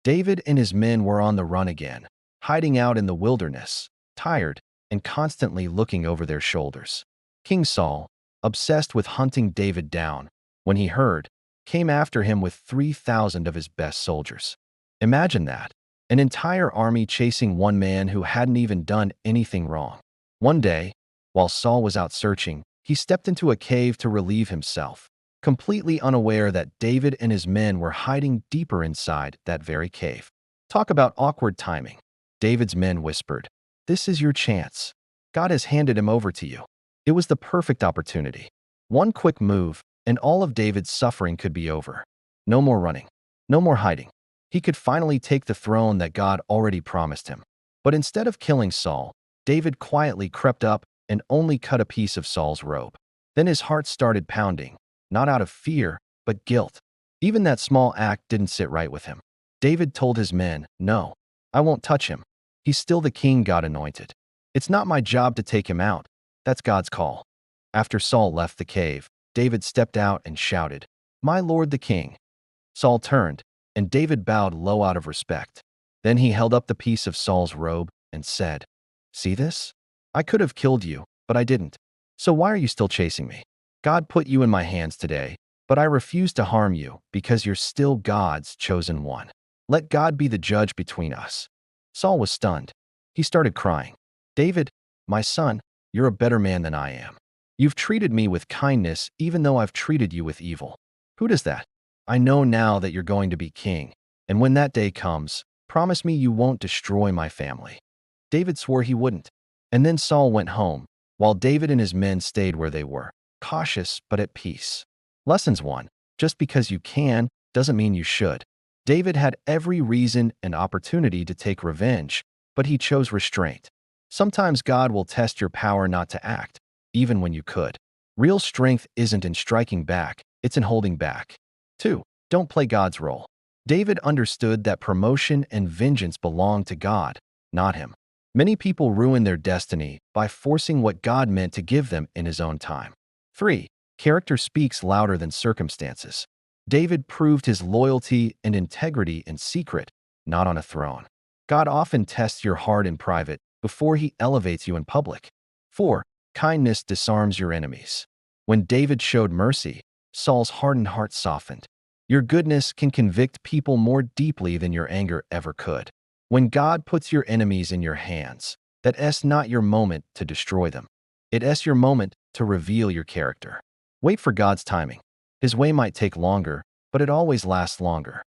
David and his men were on the run again, hiding out in the wilderness, tired and constantly looking over their shoulders. King Saul, obsessed with hunting David down, when he heard, came after him with 3,000 of his best soldiers. Imagine that, an entire army chasing one man who hadn't even done anything wrong. One day, while Saul was out searching, he stepped into a cave to relieve himself, completely unaware that David and his men were hiding deeper inside that very cave. Talk about awkward timing. David's men whispered, "This is your chance. God has handed him over to you." It was the perfect opportunity. One quick move, and all of David's suffering could be over. No more running. No more hiding. He could finally take the throne that God already promised him. But instead of killing Saul, David quietly crept up and only cut a piece of Saul's robe. Then his heart started pounding, not out of fear, but guilt. Even that small act didn't sit right with him. David told his men, "No, I won't touch him. He's still the king God anointed. It's not my job to take him out. That's God's call." After Saul left the cave, David stepped out and shouted, "My lord the king." Saul turned, and David bowed low out of respect. Then he held up the piece of Saul's robe and said, "See this? I could have killed you, but I didn't. So why are you still chasing me? God put you in my hands today, but I refuse to harm you because you're still God's chosen one. Let God be the judge between us." Saul was stunned. He started crying. "David, my son, you're a better man than I am. You've treated me with kindness even though I've treated you with evil. Who does that? I know now that you're going to be king, and when that day comes, promise me you won't destroy my family." David swore he wouldn't. And then Saul went home, while David and his men stayed where they were, cautious but at peace. Lessons 1. Just because you can doesn't mean you should. David had every reason and opportunity to take revenge, but he chose restraint. Sometimes God will test your power not to act, even when you could. Real strength isn't in striking back, it's in holding back. 2. Don't play God's role. David understood that promotion and vengeance belong to God, not him. Many people ruin their destiny by forcing what God meant to give them in his own time. 3. Character speaks louder than circumstances. David proved his loyalty and integrity in secret, not on a throne. God often tests your heart in private before he elevates you in public. 4. Kindness disarms your enemies. When David showed mercy, Saul's hardened heart softened. Your goodness can convict people more deeply than your anger ever could. When God puts your enemies in your hands, that's not your moment to destroy them. It's your moment to reveal your character. Wait for God's timing. His way might take longer, but it always lasts longer.